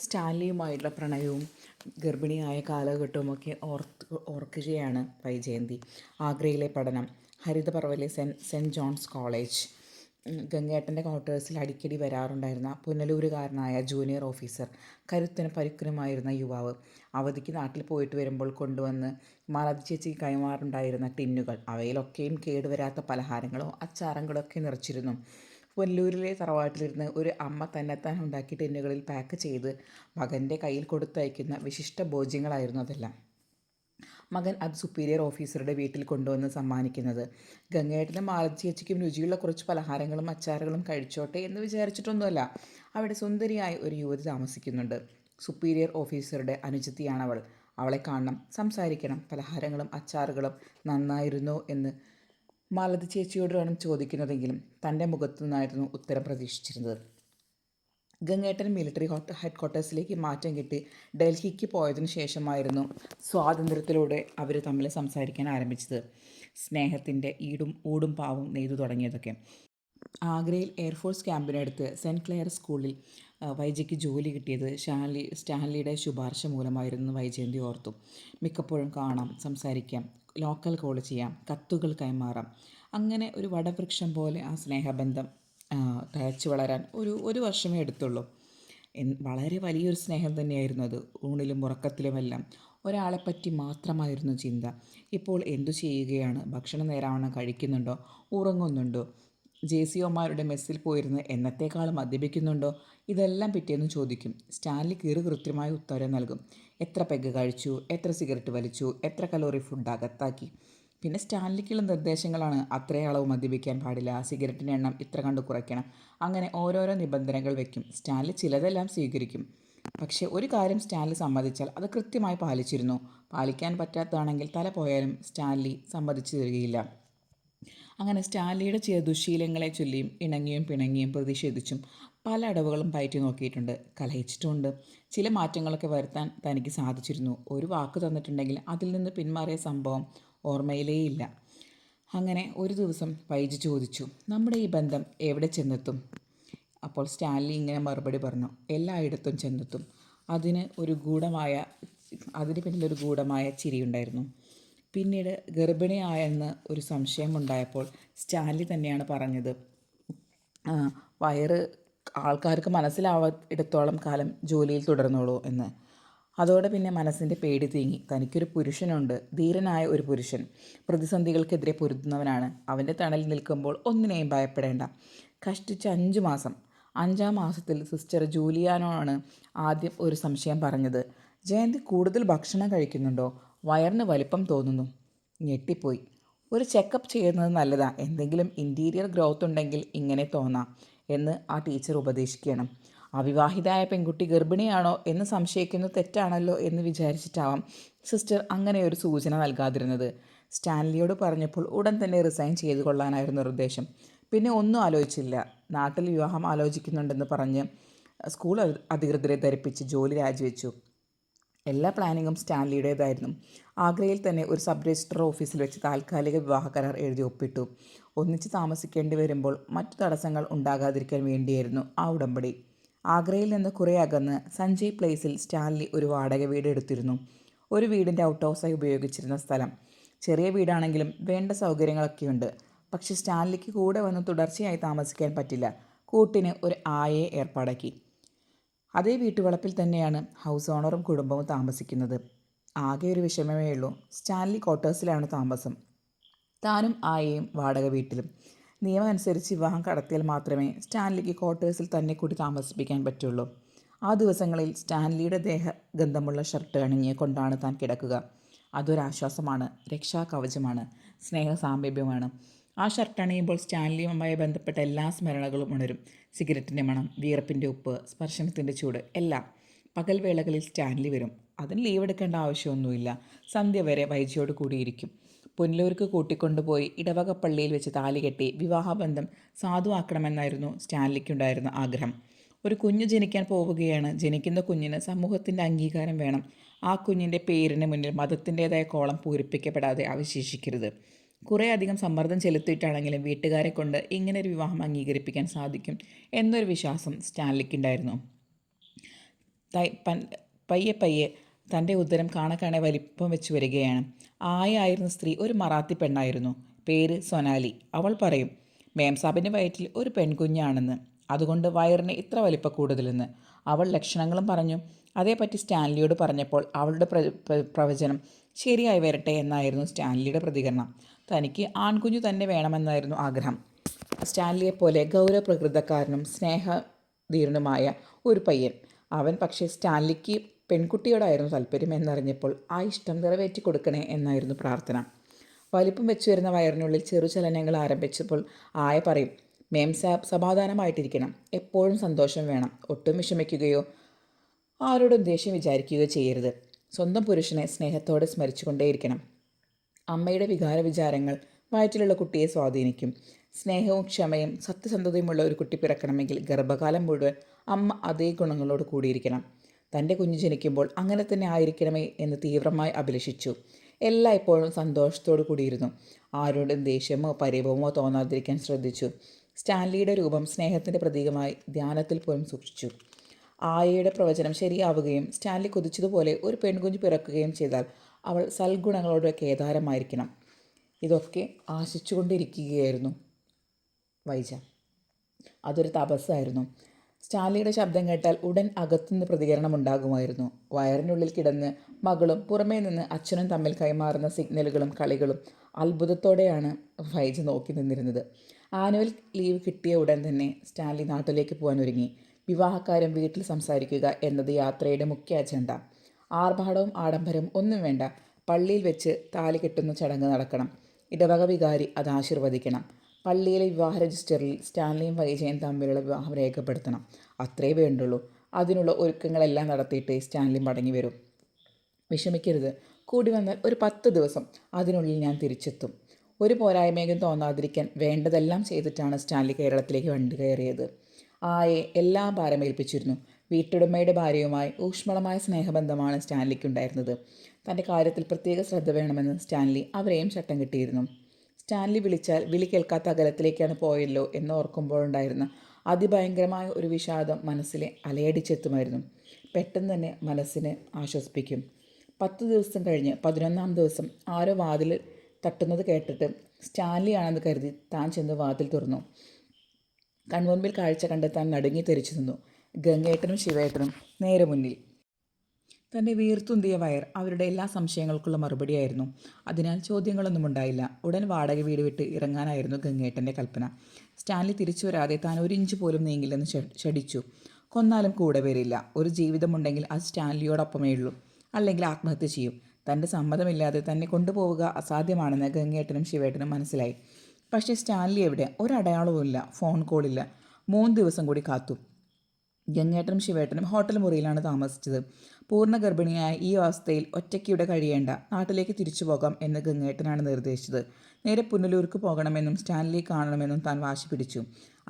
സ്റ്റാൻലിയുമായിട്ടുള്ള പ്രണയവും ഗർഭിണിയായ കാലഘട്ടവുമൊക്കെ ഓർക്കുകയാണ് വൈജയന്തി. ആഗ്രയിലെ പഠനം, ഹരിതപർവ്വയിലെ സെൻറ്റ് ജോൺസ് കോളേജ്, ഗംഗേട്ടൻ്റെ ക്വാർട്ടേഴ്സിൽ അടിക്കടി വരാറുണ്ടായിരുന്ന പുനലൂരുകാരനായ ജൂനിയർ ഓഫീസർ, കരുത്തനും പരുക്കനുമായിരുന്ന യുവാവ്, അവധിക്ക് നാട്ടിൽ പോയിട്ട് വരുമ്പോൾ കൊണ്ടുവന്ന് മാലതി ചേച്ചിക്ക് കൈമാറുണ്ടായിരുന്ന ടിന്നുകൾ, അവയിലൊക്കെയും കേടുവരാത്ത പലഹാരങ്ങളോ അച്ചാറങ്ങളോ ഒക്കെ നിറച്ചിരുന്നു. പുനലൂരിലെ തറവാട്ടിലിരുന്ന് ഒരു അമ്മ തന്നെത്താൻ ഉണ്ടാക്കി ടിന്നുകളിൽ പാക്ക് ചെയ്ത് മകൻ്റെ കയ്യിൽ കൊടുത്തയക്കുന്ന വിശിഷ്ട ഭോജ്യങ്ങളായിരുന്നു അതെല്ലാം. മകൻ അത് സുപ്പീരിയർ ഓഫീസറുടെ വീട്ടിൽ കൊണ്ടുവന്ന് സമ്മാനിക്കുന്നത്. ഗംഗേട്ടനും മാലതി ചേച്ചിക്കും രുചിയുള്ള കുറച്ച് പലഹാരങ്ങളും അച്ചാറുകളും കഴിച്ചോട്ടെ എന്ന് വിചാരിച്ചിട്ടൊന്നുമല്ല. അവിടെ സുന്ദരിയായ ഒരു യുവതി താമസിക്കുന്നുണ്ട്. സുപ്പീരിയർ ഓഫീസറുടെ അനുജത്തിയാണവൾ. അവളെ കാണണം, സംസാരിക്കണം. പലഹാരങ്ങളും അച്ചാറുകളും നന്നായിരുന്നോ എന്ന് മാലതി ചേച്ചിയോട് വേണം ചോദിക്കുന്നതെങ്കിലും തൻ്റെ മുഖത്തു നിന്നായിരുന്നു ഉത്തരം പ്രതീക്ഷിച്ചിരുന്നത്. ഗംഗേട്ടൻ മിലിറ്ററി ഹെഡ്ക്വാർട്ടേഴ്സിലേക്ക് മാറ്റം കിട്ടി ഡൽഹിക്ക് പോയതിനു ശേഷമായിരുന്നു സ്വാതന്ത്ര്യത്തിലൂടെ അവർ തമ്മിൽ സംസാരിക്കാൻ ആരംഭിച്ചത്. സ്നേഹത്തിൻ്റെ ഊടും പാവും നെയ്തു തുടങ്ങിയതൊക്കെ. ആഗ്രയിൽ എയർഫോഴ്സ് ക്യാമ്പിനടുത്ത് സെൻറ്റ് ക്ലെയർ സ്കൂളിൽ വൈജയ്ക്ക് ജോലി കിട്ടിയത് സ്റ്റാൻലിയുടെ ശുപാർശ മൂലമായിരുന്നു വൈജയന്തി ഓർത്തു. മിക്കപ്പോഴും കാണാം, സംസാരിക്കാം, ലോക്കൽ കോൾ ചെയ്യാം, കത്തുകൾ കൈമാറാം. അങ്ങനെ ഒരു വടവൃക്ഷം പോലെ ആ സ്നേഹബന്ധം തഴച്ചു വളരാൻ ഒരു വർഷമേ എടുത്തുള്ളൂ. വളരെ വലിയൊരു സ്നേഹം തന്നെയായിരുന്നു അത്. ഊണിലും ഉറക്കത്തിലുമെല്ലാം ഒരാളെപ്പറ്റി മാത്രമായിരുന്നു ചിന്ത. ഇപ്പോൾ എന്തു ചെയ്യുകയാണ്? ഭക്ഷണം നേരാവണ്ണം കഴിക്കുന്നുണ്ടോ? ഉറങ്ങുന്നുണ്ടോ? ജെസിഒമാരുടെ മെസ്സിൽ പോയിരുന്ന് എന്നത്തേക്കാളും മദ്യപിക്കുന്നുണ്ടോ? ഇതെല്ലാം പിറ്റേന്ന് ചോദിക്കും. സ്റ്റാൻലി കൃത്യമായ ഉത്തരം നൽകും. എത്ര പെഗ് കഴിച്ചു, എത്ര സിഗരറ്റ് വലിച്ചു, എത്ര കലോറി ഫുഡ് അകത്താക്കി. പിന്നെ സ്റ്റാൻലിക്കുള്ള നിർദ്ദേശങ്ങളാണ്. അത്രയും അളവ് മദ്യപിക്കാൻ പാടില്ല, സിഗരറ്റിൻ്റെ എണ്ണം ഇത്ര കണ്ട് കുറയ്ക്കണം. അങ്ങനെ ഓരോരോ നിബന്ധനകൾ വയ്ക്കും. സ്റ്റാൻലി ചിലതെല്ലാം സ്വീകരിക്കും. പക്ഷേ ഒരു കാര്യം സ്റ്റാൻലി സമ്മതിച്ചാൽ അത് കൃത്യമായി പാലിച്ചിരുന്നു. പാലിക്കാൻ പറ്റാത്തതാണെങ്കിൽ തല പോയാലും സ്റ്റാൻലി സമ്മതിച്ചു തരികയില്ല. അങ്ങനെ സ്റ്റാൻലിയുടെ ചില ദുശ്ശീലങ്ങളെ ചൊല്ലിയും ഇണങ്ങിയും പിണങ്ങിയും പ്രതിഷേധിച്ചും പല അടവുകളും പയറ്റി നോക്കിയിട്ടുണ്ട്, കലഹിച്ചിട്ടുമുണ്ട്. ചില മാറ്റങ്ങളൊക്കെ വരുത്താൻ തനിക്ക് സാധിച്ചിരുന്നു. ഒരു വാക്ക് തന്നിട്ടുണ്ടെങ്കിൽ അതിൽ നിന്ന് പിന്മാറിയ സംഭവം ഓർമ്മയിലേയില്ല. അങ്ങനെ ഒരു ദിവസം വൈജി ചോദിച്ചു, നമ്മുടെ ഈ ബന്ധം എവിടെ ചെന്നെത്തും? അപ്പോൾ സ്റ്റാൻലി ഇങ്ങനെ മറുപടി പറഞ്ഞു, എല്ലായിടത്തും ചെന്നെത്തും. അതിന് പിന്നിലൊരു ഗൂഢമായ ചിരിയുണ്ടായിരുന്നു. പിന്നീട് ഗർഭിണിയായെന്ന് ഒരു സംശയമുണ്ടായപ്പോൾ സ്റ്റാൻലി തന്നെയാണ് പറഞ്ഞത്, വയറ് ആൾക്കാർക്ക് മനസ്സിലാവാത്തിടത്തോളം കാലം ജോലിയിൽ തുടർന്നോളൂ എന്ന്. അതോടെ പിന്നെ മനസ്സിൻ്റെ പേടി തീങ്ങി. തനിക്കൊരു പുരുഷനുണ്ട്, ധീരനായ ഒരു പുരുഷൻ, പ്രതിസന്ധികൾക്കെതിരെ പൊരുതുന്നവനാണ്. അവൻ്റെ തണലിൽ നിൽക്കുമ്പോൾ ഒന്നിനെയും ഭയപ്പെടേണ്ട. കഷ്ടിച്ച് 5 മാസം. 5-ാം മാസത്തിൽ സിസ്റ്റർ ജൂലിയാനോയാണ് ആദ്യം ഒരു സംശയം പറഞ്ഞത്. ജയന്തി കൂടുതൽ ഭക്ഷണം കഴിക്കുന്നുണ്ടോ? വയറിന് വലിപ്പം തോന്നുന്നു. ഞെട്ടിപ്പോയി. ഒരു ചെക്കപ്പ് ചെയ്യുന്നത് നല്ലതാ. എന്തെങ്കിലും ഇൻറ്റീരിയർ ഗ്രോത്ത് ഉണ്ടെങ്കിൽ ഇങ്ങനെ തോന്നാം എന്ന് ആ ടീച്ചർ ഉപദേശിക്കണം. അവിവാഹിതയായ പെൺകുട്ടി ഗർഭിണിയാണോ എന്ന് സംശയിക്കുന്നത് തെറ്റാണല്ലോ എന്ന് വിചാരിച്ചിട്ടാവാം സിസ്റ്റർ അങ്ങനെ ഒരു സൂചന നൽകാതിരുന്നത്. സ്റ്റാൻലിയോട് പറഞ്ഞപ്പോൾ ഉടൻ തന്നെ റിസൈൻ ചെയ്തു കൊള്ളാനായിരുന്നു നിർദ്ദേശം. പിന്നെ ഒന്നും ആലോചിച്ചില്ല. നാട്ടിൽ വിവാഹം ആലോചിക്കുന്നുണ്ടെന്ന് പറഞ്ഞ് സ്കൂൾ അധികൃതരെ ധരിപ്പിച്ച് ജോലി രാജിവെച്ചു. എല്ലാ പ്ലാനിങ്ങും സ്റ്റാൻലിയുടേതായിരുന്നു. ആഗ്രയിൽ തന്നെ ഒരു സബ് രജിസ്ട്രാർ ഓഫീസിൽ വെച്ച് താൽക്കാലിക വിവാഹ കരാർ എഴുതി ഒപ്പിട്ടു. ഒന്നിച്ച് താമസിക്കേണ്ടി വരുമ്പോൾ മറ്റു തടസ്സങ്ങൾ ഉണ്ടാകാതിരിക്കാൻ വേണ്ടിയായിരുന്നു ആ ഉടമ്പടി. ആഗ്രയിൽ നിന്ന് കുറേ അകന്ന് സഞ്ജയ് പ്ലേസിൽ സ്റ്റാൻലി ഒരു വാടക വീട് എടുത്തിരുന്നു. ഒരു വീടിൻ്റെ ഔട്ട് ഹൗസായി ഉപയോഗിച്ചിരുന്ന സ്ഥലം. ചെറിയ വീടാണെങ്കിലും വേണ്ട സൗകര്യങ്ങളൊക്കെയുണ്ട്. പക്ഷേ സ്റ്റാൻലിക്ക് കൂടെ വന്ന് തുടർച്ചയായി താമസിക്കാൻ പറ്റില്ല. കൂട്ടിന് ഒരു ആയയെ ഏർപ്പാടാക്കി. അതേ വീട്ടുവളപ്പിൽ തന്നെയാണ് ഹൗസ് ഓണറും കുടുംബവും താമസിക്കുന്നത്. ആകെ ഒരു വിഷമമേ ഉള്ളൂ. സ്റ്റാൻലി ക്വാർട്ടേഴ്സിലാണ് താമസം, താനും ആയയും വാടക വീട്ടിലും. നിയമം അനുസരിച്ച് വിവാഹം കടത്തിയാൽ മാത്രമേ സ്റ്റാൻലിക്ക് ക്വാർട്ടേഴ്സിൽ തന്നെ കൂടി താമസിപ്പിക്കാൻ പറ്റുള്ളൂ. ആ ദിവസങ്ങളിൽ സ്റ്റാൻലിയുടെ ദേഹഗന്ധമുള്ള ഷർട്ട് അണിഞ്ഞ് കൊണ്ടാണ് താൻ കിടക്കുക. അതൊരാശ്വാസമാണ്, രക്ഷാകവചമാണ്, സ്നേഹസാമീപ്യമാണ്. ആ ഷർട്ട് അണിയുമ്പോൾ സ്റ്റാൻലിയുമായി ബന്ധപ്പെട്ട എല്ലാ സ്മരണകളും ഉണരും. സിഗരറ്റിൻ്റെ മണം, വിയർപ്പിൻ്റെ ഉപ്പ്, സ്പർശനത്തിൻ്റെ ചൂട്, എല്ലാം. പകൽ വേളകളിൽ സ്റ്റാൻലി വരും. അതിന് ലീവ് എടുക്കേണ്ട ആവശ്യമൊന്നുമില്ല. സന്ധ്യ വരെ വൈജിയോട് കൂടിയിരിക്കും. പുനലൂർക്ക് കൂട്ടിക്കൊണ്ടുപോയി ഇടവക പള്ളിയിൽ വെച്ച് താലി കെട്ടി വിവാഹബന്ധം സാധുവാക്കണമെന്നായിരുന്നു സ്റ്റാൻലിക്കുണ്ടായിരുന്ന ആഗ്രഹം. ഒരു കുഞ്ഞ് ജനിക്കാൻ പോവുകയാണ്. ജനിക്കുന്ന കുഞ്ഞിന് സമൂഹത്തിൻ്റെ അംഗീകാരം വേണം. ആ കുഞ്ഞിൻ്റെ പേരിന് മുന്നിൽ മതത്തിൻ്റേതായ കോളം പൂരിപ്പിക്കപ്പെടാതെ അവശേഷിക്കരുത്. കുറേ അധികം സമ്മർദ്ദം ചെലുത്തിയിട്ടാണെങ്കിലും വീട്ടുകാരെ കൊണ്ട് ഇങ്ങനൊരു വിവാഹം അംഗീകരിപ്പിക്കാൻ സാധിക്കും എന്നൊരു വിശ്വാസം സ്റ്റാൻലിക്കുണ്ടായിരുന്നു. പയ്യെ പയ്യെ തൻ്റെ ഉദരം കാണെ വലിപ്പം വെച്ച് വരികയാണ്. ആയിരുന്ന സ്ത്രീ ഒരു മറാത്തി പെണ്ണായിരുന്നു. പേര് സൊനാലി. അവൾ പറയും മേം സാബിൻ്റെ വയറ്റിൽ ഒരു പെൺകുഞ്ഞാണെന്ന്, അതുകൊണ്ട് വയറിന് ഇത്ര വലിപ്പ കൂടുതലെന്ന്. അവൾ ലക്ഷണങ്ങളും പറഞ്ഞു. അതേപ്പറ്റി സ്റ്റാൻലിയോട് പറഞ്ഞപ്പോൾ അവളുടെ പ്രവചനം ശരിയായി വരട്ടെ എന്നായിരുന്നു സ്റ്റാൻലിയുടെ പ്രതികരണം. തനിക്ക് ആൺകുഞ്ഞു തന്നെ വേണമെന്നായിരുന്നു ആഗ്രഹം. സ്റ്റാൻലിയെപ്പോലെ ഗൗരവപ്രകൃതക്കാരനും സ്നേഹധീരനുമായ ഒരു പയ്യൻ. അവൻ പക്ഷേ സ്റ്റാൻലിക്ക് പെൺകുട്ടിയോടായിരുന്നു താല്പര്യം എന്നറിഞ്ഞപ്പോൾ ആ ഇഷ്ടം നിറവേറ്റി കൊടുക്കണേ എന്നായിരുന്നു പ്രാർത്ഥന. വലിപ്പം വെച്ചു വരുന്ന വയറിനുള്ളിൽ ചെറുചലനങ്ങൾ ആരംഭിച്ചപ്പോൾ പറയും മേം സാബ് സമാധാനമായിട്ടിരിക്കണം, എപ്പോഴും സന്തോഷം വേണം, ഒട്ടും വിഷമിക്കുകയോ ആരോടും ദേഷ്യം വിചാരിക്കുകയോ ചെയ്യരുത്. സ്വന്തം പുരുഷനെ സ്നേഹത്തോടെ സ്മരിച്ചുകൊണ്ടേയിരിക്കണം. അമ്മയുടെ വിചാരങ്ങൾ വയറ്റിലുള്ള കുട്ടിയെ സ്വാധീനിക്കും. സ്നേഹവും ക്ഷമയും സത്യസന്ധതയുമുള്ള ഒരു കുട്ടി പിറക്കണമെങ്കിൽ ഗർഭകാലം മുഴുവൻ അമ്മ അതേ ഗുണങ്ങളോട് കൂടിയിരിക്കണം. തൻ്റെ കുഞ്ഞ് ജനിക്കുമ്പോൾ അങ്ങനെ തന്നെ ആയിരിക്കണമേ എന്ന് തീവ്രമായി അഭിലഷിച്ചു. എല്ലായ്പ്പോഴും സന്തോഷത്തോടു കൂടിയിരുന്നു. ആരോടും ദേഷ്യമോ പരിഭവമോ തോന്നാതിരിക്കാൻ ശ്രദ്ധിച്ചു. സ്റ്റാൻലിയുടെ രൂപം സ്നേഹത്തിൻ്റെ പ്രതീകമായി ധ്യാനത്തിൽ പോലും സൂക്ഷിച്ചു. ആയയുടെ പ്രവചനം ശരിയാവുകയും സ്റ്റാൻലി കൊതിച്ചതുപോലെ ഒരു പെൺകുഞ്ഞ് പിറക്കുകയും ചെയ്താൽ അവൾ സൽഗുണങ്ങളുടെ കേദാരമായിരിക്കണം. ഇതൊക്കെ ആശിച്ചുകൊണ്ടിരിക്കുകയായിരുന്നു വൈജ. അതൊരു തപസ്സായിരുന്നു. സ്റ്റാൻലിയുടെ ശബ്ദം കേട്ടാൽ ഉടൻ അകത്തുനിന്ന് പ്രതികരണം ഉണ്ടാകുമായിരുന്നു. വയറിനുള്ളിൽ കിടന്ന് മകളും പുറമേ നിന്ന് അച്ഛനും തമ്മിൽ കൈമാറുന്ന സിഗ്നലുകളും കളികളും അത്ഭുതത്തോടെയാണ് വൈജ നോക്കി നിന്നിരുന്നത്. ആനുവൽ ലീവ് കിട്ടിയ ഉടൻ തന്നെ സ്റ്റാൻലി നാട്ടിലേക്ക് പോകാൻ ഒരുങ്ങി. വിവാഹക്കാര്യം വീട്ടിൽ സംസാരിക്കുക എന്നത് യാത്രയുടെ മുഖ്യ അജണ്ട. ആർഭാടവും ആഡംബരവും ഒന്നും വേണ്ട. പള്ളിയിൽ വെച്ച് താലി കെട്ടുന്ന ചടങ്ങ് നടക്കണം. ഇടവക വികാരി അത് ആശീർവദിക്കണം. പള്ളിയിലെ വിവാഹ രജിസ്റ്ററിൽ സ്റ്റാൻലിയും വൈജയും തമ്മിലുള്ള വിവാഹം രേഖപ്പെടുത്തണം. അത്രേ വേണ്ടുള്ളൂ. അതിനുള്ള ഒരുക്കങ്ങളെല്ലാം നടത്തിയിട്ടേ സ്റ്റാൻലി മടങ്ങി വരും. വിഷമിക്കരുത്, കൂടി വന്നാൽ ഒരു 10 ദിവസം അതിനുള്ളിൽ ഞാൻ തിരിച്ചെത്തും. ഒരു പോരായ്മയും തോന്നാതിരിക്കാൻ വേണ്ടതെല്ലാം ചെയ്തിട്ടാണ് സ്റ്റാൻലി കേരളത്തിലേക്ക് വണ്ടി കയറിയത്. എല്ലാം ഭാരമേൽപ്പിച്ചിരുന്നു. വീട്ടുടമയുടെ ഭാര്യയുമായി ഊഷ്മളമായ സ്നേഹബന്ധമാണ് സ്റ്റാൻലിക്കുണ്ടായിരുന്നത്. തൻ്റെ കാര്യത്തിൽ പ്രത്യേക ശ്രദ്ധ വേണമെന്ന് സ്റ്റാൻലി അവരെയും ചട്ടം കിട്ടിയിരുന്നു. സ്റ്റാൻലി വിളിച്ചാൽ വിളി കേൾക്കാത്ത അകലത്തിലേക്കാണ് പോയല്ലോ എന്ന് ഓർക്കുമ്പോഴുണ്ടായിരുന്ന അതിഭയങ്കരമായ ഒരു വിഷാദം മനസ്സിലെ അലയടിച്ചെത്തുമായിരുന്നു. പെട്ടെന്ന് തന്നെ മനസ്സിനെ ആശ്വസിപ്പിക്കും. 10 ദിവസം കഴിഞ്ഞ് 11-ാം ദിവസം ആരോ വാതിൽ തട്ടുന്നത് കേട്ടിട്ട് സ്റ്റാൻലി ആണെന്ന് കരുതി താൻ ചെന്ന് വാതിൽ തുറന്നു. കൺമുൻപിൽ കാഴ്ച കണ്ട് താൻ നടുങ്ങി തെറിച്ചു നിന്നു. ഗംഗേട്ടനും ശിവേട്ടനും നേരെ മുന്നിൽ. തൻ്റെ വീർത്തുന്തിയ വയർ അവരുടെ എല്ലാ സംശയങ്ങൾക്കുള്ള മറുപടിയായിരുന്നു. അതിനാൽ ചോദ്യങ്ങളൊന്നും ഉണ്ടായില്ല. ഉടൻ വാടക വീട് വിട്ട് ഇറങ്ങാനായിരുന്നു ഗംഗേട്ടൻ്റെ കൽപ്പന. സ്റ്റാൻലി തിരിച്ചു വരാതെ താൻ 1 ഇഞ്ച് പോലും നീങ്ങില്ലെന്ന് ശടിച്ചു. കൊന്നാലും കൂടെ വരില്ല. ഒരു ജീവിതമുണ്ടെങ്കിൽ അത് സ്റ്റാൻലിയോടൊപ്പമേ ഉള്ളൂ, അല്ലെങ്കിൽ ആത്മഹത്യ ചെയ്യും. തൻ്റെ സമ്മതമില്ലാതെ തന്നെ കൊണ്ടുപോവുക അസാധ്യമാണെന്ന് ഗംഗേട്ടനും ശിവേട്ടനും മനസ്സിലായി. പക്ഷേ സ്റ്റാൻലി എവിടെ? ഒരടയാളവുമില്ല. ഫോൺ കോളില്ല. 3 ദിവസം കൂടി കാത്തു. ഗംഗേട്ടനും ശിവേട്ടനും ഹോട്ടൽ മുറിയിലാണ് താമസിച്ചത്. പൂർണ്ണ ഗർഭിണിയായ ഈ അവസ്ഥയിൽ ഒറ്റയ്ക്ക് ഇവിടെ കഴിയേണ്ട, നാട്ടിലേക്ക് തിരിച്ചു പോകാം എന്ന് ഗംഗേട്ടനാണ് നിർദ്ദേശിച്ചത്. നേരെ പുനലൂർക്ക് പോകണമെന്നും സ്റ്റാൻലിയെ കാണണമെന്നും താൻ വാശി പിടിച്ചു.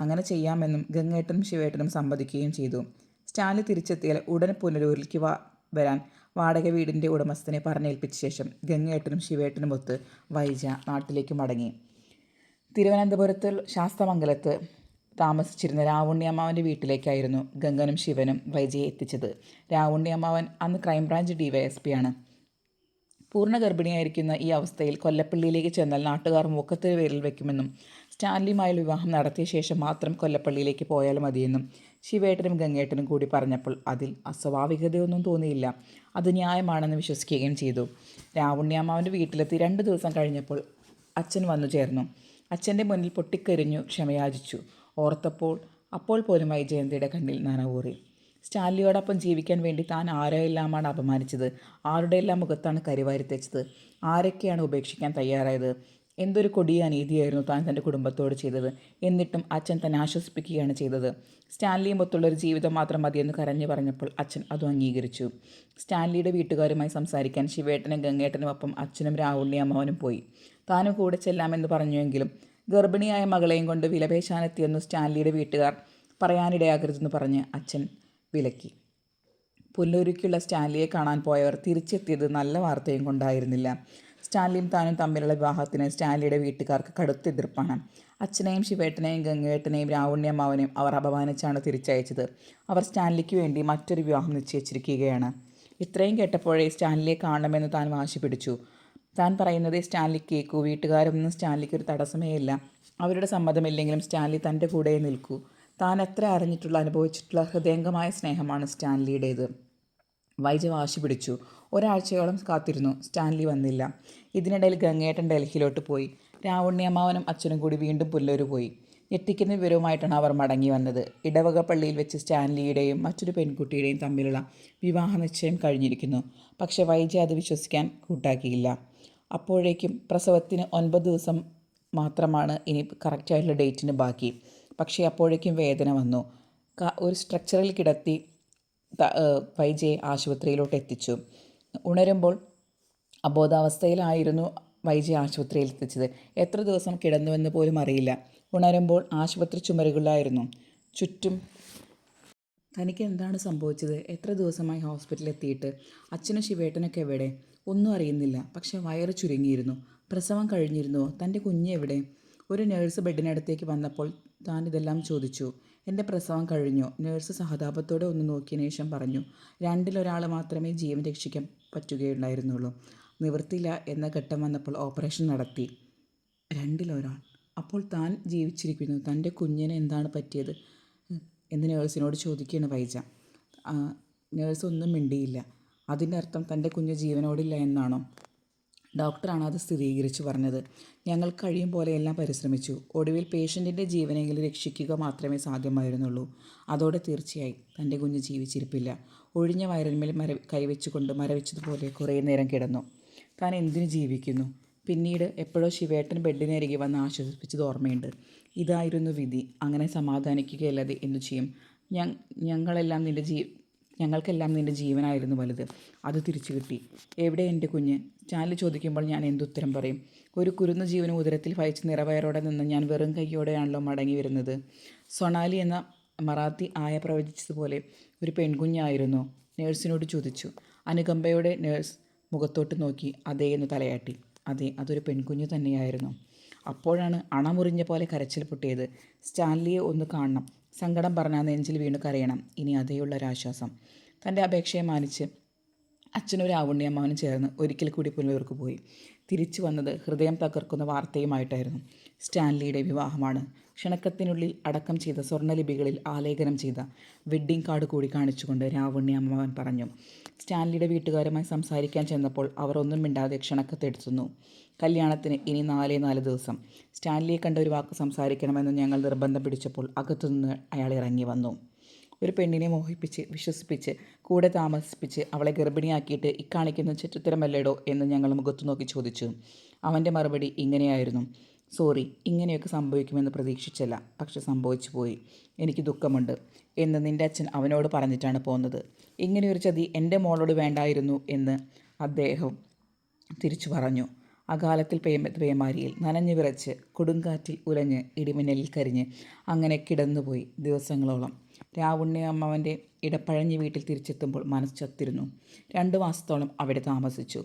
അങ്ങനെ ചെയ്യാമെന്നും ഗംഗേട്ടനും ശിവേട്ടനും സമ്മതിക്കുകയും ചെയ്തു. സ്റ്റാൻലി തിരിച്ചെത്തിയാൽ ഉടൻ പുനലൂരിലേക്ക് വരാൻ വാടക വീടിൻ്റെ ഉടമസ്ഥനെ പറഞ്ഞേൽപ്പിച്ച ശേഷം ഗംഗേട്ടനും ശിവേട്ടനുമൊത്ത് വൈജ നാട്ടിലേക്ക് മടങ്ങി. തിരുവനന്തപുരത്ത് ശാസ്തമംഗലത്ത് താമസിച്ചിരുന്ന രാവുണ്ണിയമ്മാവൻ്റെ വീട്ടിലേക്കായിരുന്നു ഗംഗനും ശിവനും വൈജയെ എത്തിച്ചത്. രാവുണ്ണിയമ്മാവൻ അന്ന് ക്രൈംബ്രാഞ്ച് DYSP-യാണ്. പൂർണ്ണ ഗർഭിണിയായിരിക്കുന്ന ഈ അവസ്ഥയിൽ കൊല്ലപ്പള്ളിയിലേക്ക് ചെന്നാൽ നാട്ടുകാർ മൂക്കത്തിന് പേരിൽ വയ്ക്കുമെന്നും സ്റ്റാൻലിയുമായുള്ള വിവാഹം നടത്തിയ ശേഷം മാത്രം കൊല്ലപ്പള്ളിയിലേക്ക് പോയാൽ മതിയെന്നും ശിവേട്ടനും ഗംഗേട്ടനും കൂടി പറഞ്ഞപ്പോൾ അതിൽ അസ്വാഭാവികതയൊന്നും തോന്നിയില്ല. അത് ന്യായമാണെന്ന് വിശ്വസിക്കുകയും ചെയ്തു. രാവുണ്ണിയമ്മാവൻ്റെ വീട്ടിലെത്തി 2 ദിവസം കഴിഞ്ഞപ്പോൾ അച്ഛൻ വന്നു ചേർന്നു. അച്ഛൻ്റെ മുന്നിൽ പൊട്ടിക്കരിഞ്ഞു ക്ഷമയാചിച്ചു. അപ്പോൾ പോലും വൈജയന്തിയുടെ കണ്ണിൽ നനവൂറി. സ്റ്റാൻലിയോടൊപ്പം ജീവിക്കാൻ വേണ്ടി താൻ ആരെയെല്ലാമാണ് അപമാനിച്ചത്, ആരുടെയെല്ലാം മുഖത്താണ് കരിവാരി തെച്ചത്, ആരൊക്കെയാണ് ഉപേക്ഷിക്കാൻ തയ്യാറായത്. എന്തൊരു കൊടിയ അനീതിയായിരുന്നു താൻ തൻ്റെ കുടുംബത്തോട് ചെയ്തത്. എന്നിട്ടും അച്ഛൻ തന്നെ ആശ്വസിപ്പിക്കുകയാണ് ചെയ്തത്. സ്റ്റാൻലിയും ഒത്തുള്ളൊരു ജീവിതം മാത്രം മതിയെന്ന് കരഞ്ഞു പറഞ്ഞപ്പോൾ അച്ഛൻ അതും അംഗീകരിച്ചു. സ്റ്റാൻലിയുടെ വീട്ടുകാരുമായി സംസാരിക്കാൻ ശിവേട്ടനും ഗംഗേട്ടനുമൊപ്പം അച്ഛനും രാവുണ്ണിയമ്മാവനും പോയി. താനും കൂടെ ചെല്ലാമെന്ന് പറഞ്ഞുവെങ്കിലും ഗർഭിണിയായ മകളെയും കൊണ്ട് വിലപേശാനെത്തിയെന്നു സ്റ്റാൻലിയുടെ വീട്ടുകാർ പറയാനിടയാകരുതെന്ന് പറഞ്ഞ് അച്ഛൻ വിലക്കി. പുല്ലൂരിക്കുള്ള സ്റ്റാൻലിയെ കാണാൻ പോയവർ തിരിച്ചെത്തിയത് നല്ല വാർത്തയും കൊണ്ടായിരുന്നില്ല. സ്റ്റാൻലിയും താനും തമ്മിലുള്ള വിവാഹത്തിന് സ്റ്റാൻലിയുടെ വീട്ടുകാർക്ക് കടുത്ത എതിർപ്പാണ്. അച്ഛനെയും ശിവേട്ടനെയും ഗംഗേട്ടനെയും രാവുണ്ണിയമ്മാവനെയും അവർ അപമാനിച്ചാണ് തിരിച്ചയച്ചത്. അവർ സ്റ്റാൻലിക്ക് വേണ്ടി മറ്റൊരു വിവാഹം നിശ്ചയിച്ചിരിക്കുകയാണ്. ഇത്രയും കേട്ടപ്പോഴേ സ്റ്റാൻലിയെ കാണണമെന്ന് താൻ വാശി പിടിച്ചു. താൻ പറയുന്നത് സ്റ്റാൻലി കേൾക്കൂ. വീട്ടുകാരൊന്നും സ്റ്റാൻലിക്ക് ഒരു തടസ്സമേ ഇല്ല. അവരുടെ സമ്മതമില്ലെങ്കിലും സ്റ്റാൻലി തൻ്റെ കൂടെ നിൽക്കൂ. താൻ എത്ര അറിഞ്ഞിട്ടുള്ള അനുഭവിച്ചിട്ടുള്ള ഹൃദയംഗമായ സ്നേഹമാണ് സ്റ്റാൻലിയുടേത്. വൈജ വാശി പിടിച്ചു. ഒരാഴ്ചയോളം കാത്തിരുന്നു. സ്റ്റാൻലി വന്നില്ല. ഇതിനിടയിൽ ഗംഗേട്ടൻ ഡൽഹിയിലോട്ട് പോയി. രാവുണ്ണിയമ്മാവനും അച്ഛനും കൂടി വീണ്ടും പുല്ലൂർ പോയി. ഞെട്ടിക്കുന്ന വിവരവുമായിട്ടാണ് അവർ മടങ്ങി വന്നത്. ഇടവക പള്ളിയിൽ വെച്ച് സ്റ്റാൻലിയുടെയും മറ്റൊരു പെൺകുട്ടിയുടെയും തമ്മിലുള്ള വിവാഹ നിശ്ചയം കഴിഞ്ഞിരിക്കുന്നു. പക്ഷേ വൈജ അത് വിശ്വസിക്കാൻ കൂട്ടാക്കിയില്ല. അപ്പോഴേക്കും പ്രസവത്തിന് 9 ദിവസം മാത്രമാണ് ഇനി കറക്റ്റായിട്ടുള്ള ഡേറ്റിന് ബാക്കി. പക്ഷേ അപ്പോഴേക്കും വേദന വന്നു. ഒരു സ്ട്രക്ചറിൽ കിടത്തി വൈജയെ ആശുപത്രിയിലോട്ട് എത്തിച്ചു. ഉണരുമ്പോൾ അബോധാവസ്ഥയിലായിരുന്നു വൈജയെ ആശുപത്രിയിൽ എത്തിച്ചത്. എത്ര ദിവസം കിടന്നുവെന്ന് പോലും അറിയില്ല. ഉണരുമ്പോൾ ആശുപത്രി ചുമരുകളിലായിരുന്നു. ചുറ്റും തനിക്ക് എന്താണ് സംഭവിച്ചത്? എത്ര ദിവസമായി ഹോസ്പിറ്റലിൽ എത്തിയിട്ട്? അച്ഛനും ശിവേട്ടനൊക്കെ എവിടെ? ഒന്നും അറിയുന്നില്ല. പക്ഷെ വയറ് ചുരുങ്ങിയിരുന്നു. പ്രസവം കഴിഞ്ഞിരുന്നുവോ? തൻ്റെ കുഞ്ഞ് എവിടെ? ഒരു നേഴ്സ് ബെഡിനടുത്തേക്ക് വന്നപ്പോൾ താൻ ഇതെല്ലാം ചോദിച്ചു. എൻ്റെ പ്രസവം കഴിഞ്ഞു. നേഴ്സ് സഹതാപത്തോടെ ഒന്ന് നോക്കിയതിനു ശേഷം പറഞ്ഞു. 2-ൽ 1 മാത്രമേ ജീവൻ രക്ഷിക്കാൻ പറ്റുകയുണ്ടായിരുന്നുള്ളൂ. നിവൃത്തിയില്ല എന്ന ഘട്ടം വന്നപ്പോൾ ഓപ്പറേഷൻ നടത്തി. 2-ൽ 1. അപ്പോൾ താൻ ജീവിച്ചിരിക്കുന്നു. തൻ്റെ കുഞ്ഞിന് എന്താണ് പറ്റിയത് എന്ന് നേഴ്സിനോട് ചോദിക്കുകയാണ് വൈജ. നേഴ്സ് ഒന്നും മിണ്ടിയില്ല. അതിൻ്റെ അർത്ഥം തൻ്റെ കുഞ്ഞ് ജീവനോടില്ല എന്നാണോ? ഡോക്ടറാണ് അത് സ്ഥിരീകരിച്ച് പറഞ്ഞത്. ഞങ്ങൾ കഴിയും പോലെയെല്ലാം പരിശ്രമിച്ചു. ഒടുവിൽ പേഷ്യൻറ്റിൻ്റെ ജീവനെങ്കിലും രക്ഷിക്കുക മാത്രമേ സാധ്യമായിരുന്നുള്ളൂ. അതോടെ തീർച്ചയായി തൻ്റെ കുഞ്ഞ് ജീവിച്ചിരിപ്പില്ല. ഒഴിഞ്ഞ വയറിന്മേൽ കൈവച്ചുകൊണ്ട് മരവിച്ചതുപോലെ കുറേ നേരം കിടന്നു. താൻ എന്തിനു ജീവിക്കുന്നു? പിന്നീട് എപ്പോഴോ ശിവേട്ടൻ ബെഡിനരികെ വന്ന് ആശ്വസിപ്പിച്ചത് ഓർമ്മയുണ്ട്. ഇതായിരുന്നു വിധി. അങ്ങനെ സമാധാനിക്കുകയല്ലാതെ എന്തു ചെയ്യും? ഞങ്ങൾക്കെല്ലാം നിൻ്റെ ജീവനായിരുന്നു വലുത്. അത് തിരിച്ചു കിട്ടി. എവിടെ എൻ്റെ കുഞ്ഞ്? സ്റ്റാൻലി ചോദിക്കുമ്പോൾ ഞാൻ എന്തുത്തരം പറയും? ഒരു കുരുന്ന ജീവന് ഉദരത്തിൽ വഹിച്ച് നിറവയറോടെ നിന്ന് ഞാൻ വെറും കൈയോടെയാണല്ലോ മടങ്ങി വരുന്നത്. സൊണാലി എന്ന മറാത്തി ആയ പ്രവചിച്ചതുപോലെ ഒരു പെൺകുഞ്ഞായിരുന്നു. നേഴ്സിനോട് ചോദിച്ചു. അനുകമ്പയോടെ നേഴ്സ് മുഖത്തോട്ട് നോക്കി അതേ എന്ന് തലയാട്ടി. അതെ, അതൊരു പെൺകുഞ്ഞു തന്നെയായിരുന്നു. അപ്പോഴാണ് അണമുറിഞ്ഞ പോലെ കരച്ചിൽ പൊട്ടിയത്. സ്റ്റാൻലിയെ ഒന്ന് കാണണം. സങ്കടം പറഞ്ഞാൽ നെഞ്ചിൽ വീണ് കരയണം. ഇനി അതേയുള്ളൊരാശ്വാസം. തൻ്റെ അപേക്ഷയെ മാനിച്ച് അച്ഛനും രാവുണ്ണിയമ്മാവനും ചേർന്ന് ഒരിക്കൽ കൂടി പുനലൂർക്ക് പോയി. തിരിച്ചു വന്നത് ഹൃദയം തകർക്കുന്ന വാർത്തയുമായിട്ടായിരുന്നു. സ്റ്റാൻലിയുടെ വിവാഹമാണ്. ക്ഷണക്കത്തിനുള്ളിൽ അടക്കം ചെയ്ത സ്വർണ്ണലിപികളിൽ ആലേഖനം ചെയ്ത വെഡ്ഡിംഗ് കാർഡ് കൂടി കാണിച്ചുകൊണ്ട് രാവുണ്ണിയമ്മാവൻ പറഞ്ഞു. സ്റ്റാൻലിയുടെ വീട്ടുകാരുമായി സംസാരിക്കാൻ ചെന്നപ്പോൾ അവർ ഒന്നും മിണ്ടാതെ ക്ഷണക്കത്തെടുത്തുന്നു. കല്യാണത്തിന് ഇനി 4 ദിവസം. സ്റ്റാൻലിയെ കണ്ട ഒരു വാക്ക് സംസാരിക്കണമെന്ന് ഞങ്ങൾ നിർബന്ധം പിടിച്ചപ്പോൾ അകത്തുനിന്ന് അയാൾ ഇറങ്ങി വന്നു. ഒരു പെണ്ണിനെ മോഹിപ്പിച്ച് വിശ്വസിപ്പിച്ച് കൂടെ താമസിപ്പിച്ച് അവളെ ഗർഭിണിയാക്കിയിട്ട് ഇക്കാണിക്കുന്ന ചെറ്റുത്തരമല്ലേടോ എന്ന് ഞങ്ങൾ മുഖത്തു നോക്കി ചോദിച്ചു. അവൻ്റെ മറുപടി ഇങ്ങനെയായിരുന്നു. സോറി, ഇങ്ങനെയൊക്കെ സംഭവിക്കുമെന്ന് പ്രതീക്ഷിച്ചില്ല. പക്ഷെ സംഭവിച്ചു പോയി. എനിക്ക് ദുഃഖമുണ്ട് എന്ന് നിൻ്റെ അച്ഛൻ അവനോട് പറഞ്ഞിട്ടാണ് പോന്നത്. ഇങ്ങനെയൊരു ചതി എൻ്റെ മോളോട് വേണ്ടായിരുന്നു എന്ന് അദ്ദേഹം തിരിച്ചു പറഞ്ഞു. അകാലത്തിൽ പേമാരിയിൽ നനഞ്ഞു വിറച്ച് കൊടുങ്കാറ്റിൽ ഉലഞ്ഞ് ഇടിമിന്നലിൽ കരിഞ്ഞ് അങ്ങനെ കിടന്നുപോയി ദിവസങ്ങളോളം. രാവുണ്ണിയമ്മാവൻ്റെ ഇടപ്പഴഞ്ഞി വീട്ടിൽ തിരിച്ചെത്തുമ്പോൾ മനസ്സ് ചത്തിരുന്നു. 2 മാസത്തോളം അവിടെ താമസിച്ചു.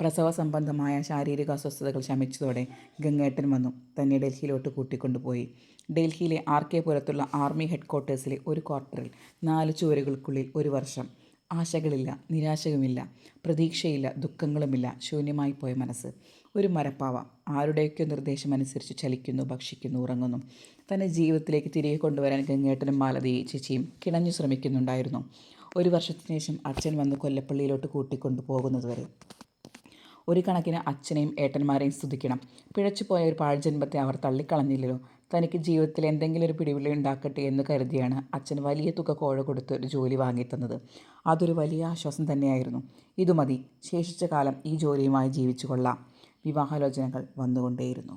പ്രസവ സംബന്ധമായ ശാരീരിക അസ്വസ്ഥതകൾ ശമിച്ചതോടെ ഗംഗേട്ടൻ വന്നു തന്നെ ഡൽഹിയിലോട്ട് കൂട്ടിക്കൊണ്ടുപോയി. ഡൽഹിയിലെ RK പുരത്തുള്ള ആർമി ഹെഡ്ക്വാർട്ടേഴ്സിലെ ഒരു ക്വാർട്ടറിൽ 4 ചുവരുകൾക്കുള്ളിൽ 1 വർഷം. ആശകളില്ല, നിരാശയുമില്ല, പ്രതീക്ഷയില്ല, ദുഃഖങ്ങളുമില്ല. ശൂന്യമായി പോയ മനസ്സ്. ഒരു മരപ്പാവ ആരുടെയൊക്കെ നിർദ്ദേശമനുസരിച്ച് ചലിക്കുന്നു, ഭക്ഷിക്കുന്നു, ഉറങ്ങുന്നു. തന്നെ ജീവിതത്തിലേക്ക് തിരികെ കൊണ്ടുവരാൻ ഗംഗേട്ടനും മാലതിയും ചേച്ചിയും കിണഞ്ഞു ശ്രമിക്കുന്നുണ്ടായിരുന്നു. 1 വർഷത്തിന് ശേഷം അച്ഛൻ വന്ന് കൊല്ലപ്പള്ളിയിലോട്ട് കൂട്ടിക്കൊണ്ടു പോകുന്നതുവരെ. ഒരു കണക്കിന് അച്ഛനെയും ഏട്ടന്മാരെയും സ്തുതിക്കണം. പിഴച്ചുപോയ ഒരു പാഴ്ജന്മത്തെ അവർ തള്ളിക്കളഞ്ഞില്ലല്ലോ. തനിക്ക് ജീവിതത്തിൽ എന്തെങ്കിലും ഒരു പിടിവിളി ഉണ്ടാക്കട്ടെ എന്ന് കരുതിയാണ് അച്ഛൻ വലിയ തുക കോഴ കൊടുത്ത് ഒരു ജോലി വാങ്ങിത്തന്നത്. അതൊരു വലിയ ആശ്വാസം തന്നെയായിരുന്നു. ഇതു മതി, ശേഷിച്ച കാലം ഈ ജോലിയുമായി ജീവിച്ചു കൊള്ളാം. വിവാഹാലോചനകൾ വന്നുകൊണ്ടേയിരുന്നു.